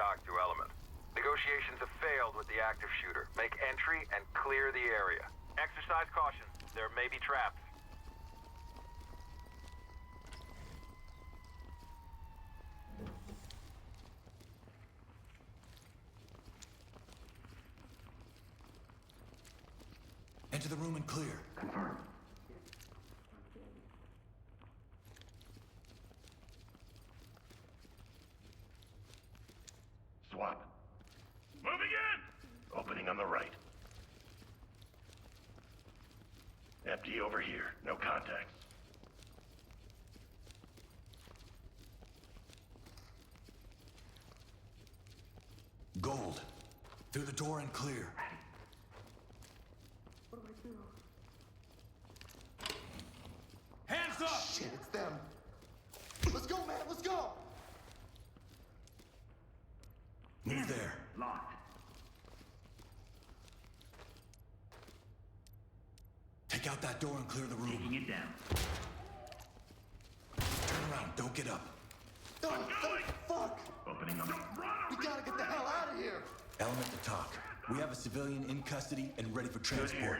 TOC to Element. Negotiations have failed with the active shooter. Make entry and clear the area. Exercise caution. There may be traps. Enter the room and clear. Confirm. Swap. Moving in! Opening on the right. Empty over here. No contacts. Gold. Through the door and clear. Hands up! Shit, it's them. Let's go, man, let's go! Move there. Locked. Take out that door and clear the room. Taking it down. Turn around, don't get up. Oh, going! fuck! Opening on the... We gotta get the hell out of here! Element to TOC. We have a civilian in custody and ready for transport.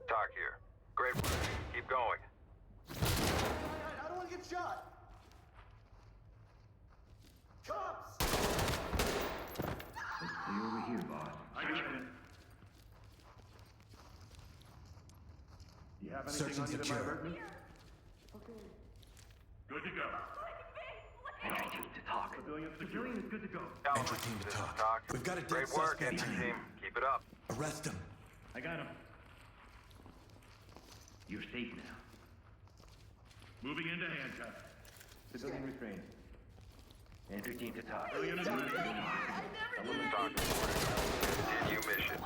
TOC here. Great work. Keep going. I don't wanna get shot! Cops! Let's clear over here, boss. I got it. You have Search and secure. Good to go. Entry team to TOC. Civilian is good to go. Entry team to This is TOC. We've got a dead Great work, suspect entry in here. team. Keep it up. Arrest him. I got him. You're safe now. Moving into handcuffs. Civilian restrained. Entry team to TOC. Civilian is ready. TOC reporting. Continue mission.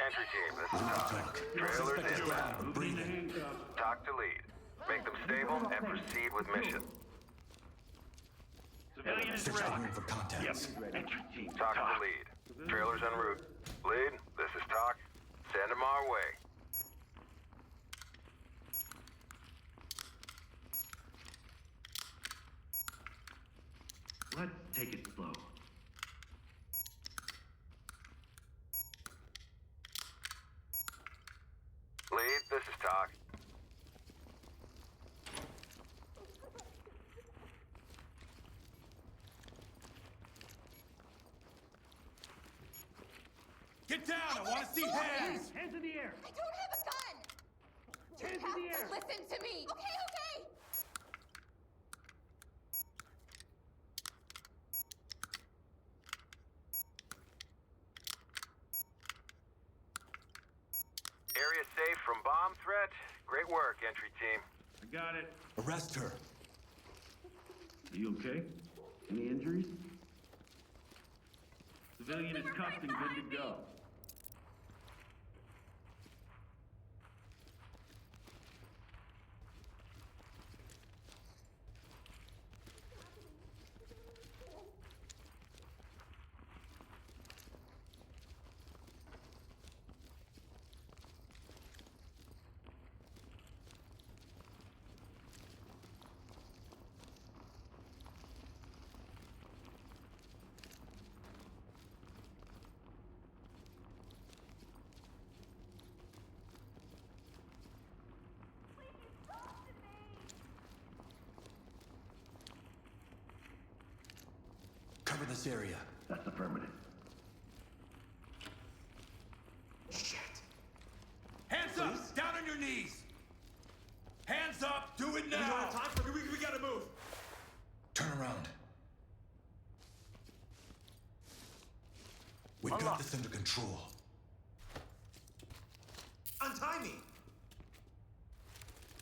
Entry team, this is TOC. Trailers Suspect is down, inbound. but breathing. TOC to lead. Make them stable and proceed with mission. Civilian is Search the room ready. for contacts. Entry team to TOC to TOC. lead. Trailers en route. Lead, this is TOC. Send them our way. Let's take it slow. Lead, this is TOC. Get down! I want to see hands! Hands in the air! I don't have a gun! You Hands in have the air! to listen to me! Okay, okay! Area safe from bomb threat. Great work, entry team. I got it. Arrest her. Are you okay? Any injuries? Civilian is cuffed and good to go. Cover this area. That's affirmative. Shit. Hands up! Down on your knees! Hands up! Do it now! We gotta move! Turn around. We've got this under control. Untie me!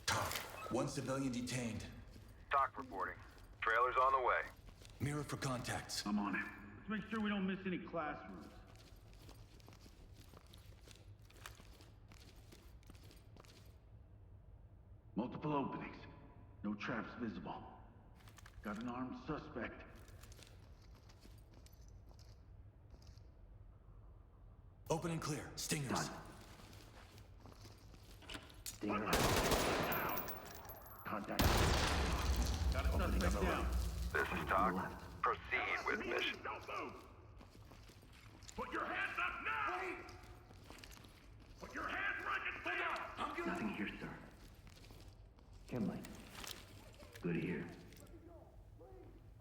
TOC. One civilian detained. TOC reporting. Trailers on the way. Mirror for contacts. I'm on it. Let's make sure we don't miss any classrooms. Multiple openings. No traps visible. Got an armed suspect. Open and clear. Stingers. Done. Stinger. Contact. Got a suspect down. This is TOC. proceed with mission. Don't move! Put your hands up now! Wait! Put your hands where I can see them! I'm gonna... Nothing here, sir. Chem light. Good to hear.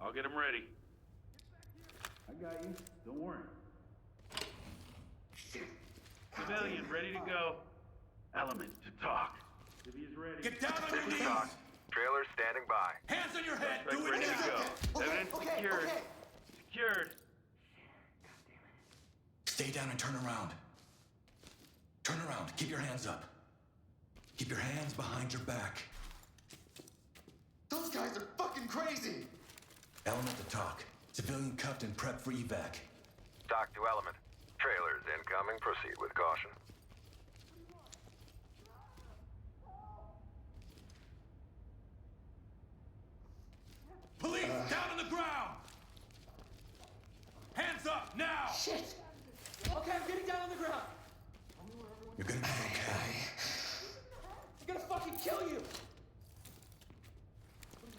I'll get them ready. I got you. Don't worry. Civilian, ready to go. Element to talk. If he's ready. Get down on your This is knees! Talk. Trailer standing by. Hands on your head! Suspect Do it ready to now! go. Evidence secured. Secured. Stay down and turn around. Turn around. Keep your hands up. Keep your hands behind your back. Those guys are fucking crazy! Element to talk. Civilian cuffed and prepped for evac. Talk to Element. Trailers incoming. Proceed with caution. Police, down on the ground! Hands up, now! Shit! Okay, I'm getting down on the ground. You're gonna be okay. I'm gonna fucking kill you!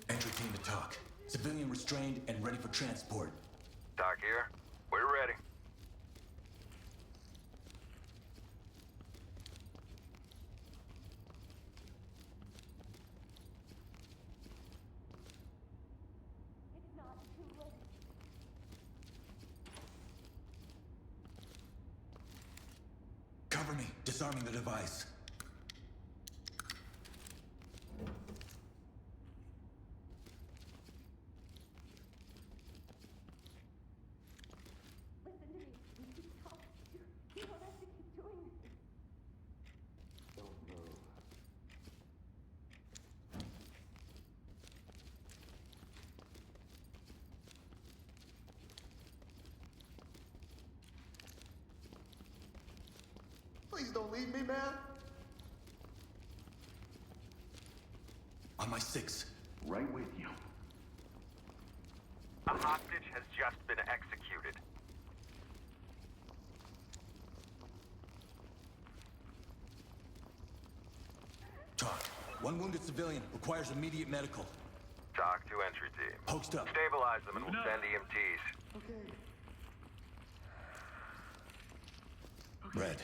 Entry team to talk. Civilian restrained and ready for transport. Talk here. We're ready. It's not too late. Cover me. Disarming the device. Listen to me. We keep talking. You don't have to keep doing this. Please don't leave me, man. On my six. Right with you. A hostage has just been executed. Talk. One wounded civilian requires immediate medical. Talk to entry team. Post up. Stabilize them and we'll Enough. send EMTs. Okay. Red.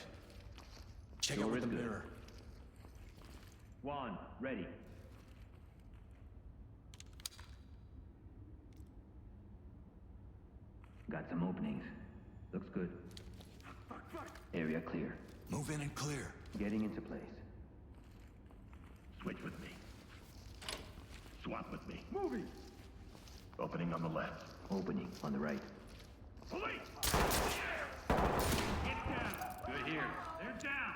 Check out Door with the is good. mirror. Juan, ready. Got some openings. Looks good. Area clear. Move in and clear. Getting into place. Switch with me. Swap with me. Moving. Opening on the left. Opening on the right. Police! Get down! Good here. They're down!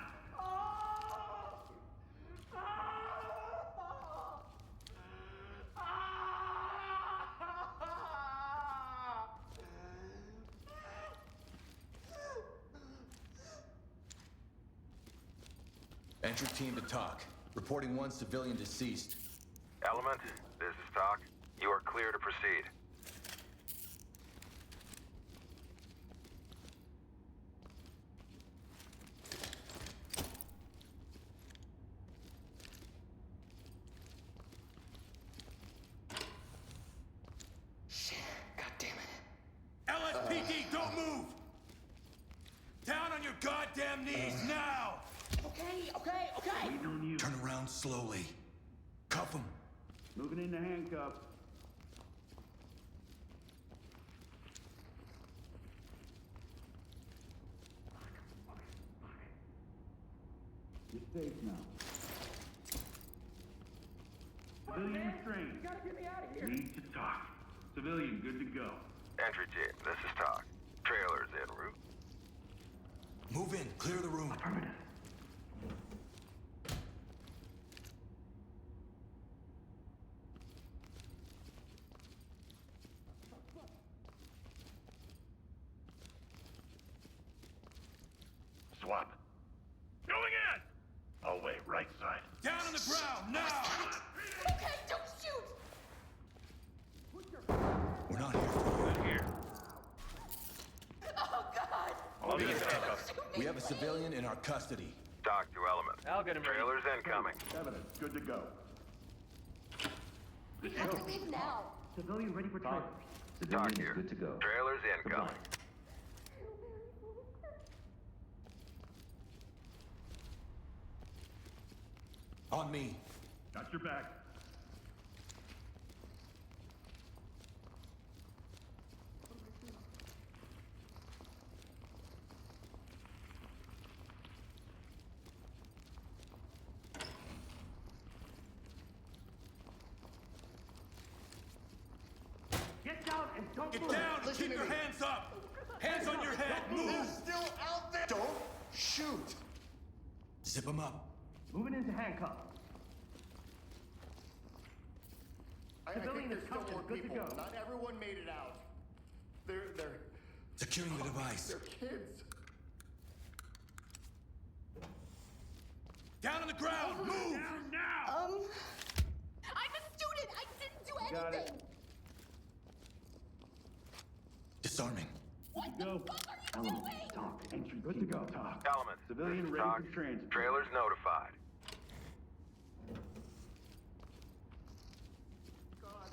Entry team to talk. Reporting one civilian deceased. Element, this is Talk. You are clear to proceed. Shit. God damn it. LSPD, don't move! Down on your goddamn knees, now! Okay. Waiting on you. Turn around slowly. Cuff him. Moving into handcuffs. You're safe now. Civilian restrained. You gotta get me out of here. Need to talk. Civilian, good to go. Entry team, this is Talk. Trailers en route. Move in. Clear the room. Affirmative. Swap. Going in! I'll wait, right side. Down on the ground, now! Okay, don't shoot! We're not here for Good here. Oh, God! I'll get handcuffs. Shoot me, you. We have a please. civilian in our custody. Talk to Element. I'll get him ready. Trailers incoming. Evidence, good to go. We have to leave now. Civilian ready for trailers. Civilian is here. good to go. Trailers incoming. Goodbye. On me. Got your back. Get down and don't Get move. down and Listen keep to your me. hands up. Hands on your head. They're Move. still out there! Don't shoot! Zip them up. Moving into handcuffs. I Civilian think is there's still covered. more Good to people. go. Not everyone made it out. They're Securing the device. kids. Down on the ground. Move. I'm a student. I didn't do Got it. anything. Disarming. What the Go. fuck are you Element, doing? talk. Entry Good to team. go. Talk. Element. Civilian this is ready Doc. for transport. Trailers notified. God.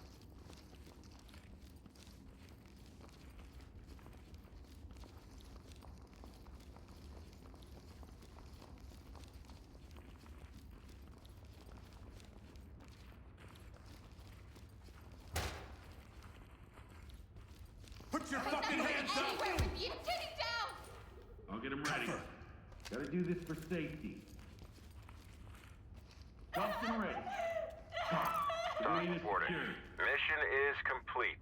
Put your I'm not fucking going hands up. anywhere with you. Get it down. I'll get him ready. Cover. Gotta do this for safety. Justin ready. Talk. Doc Civilian is reporting. secured. Mission is complete.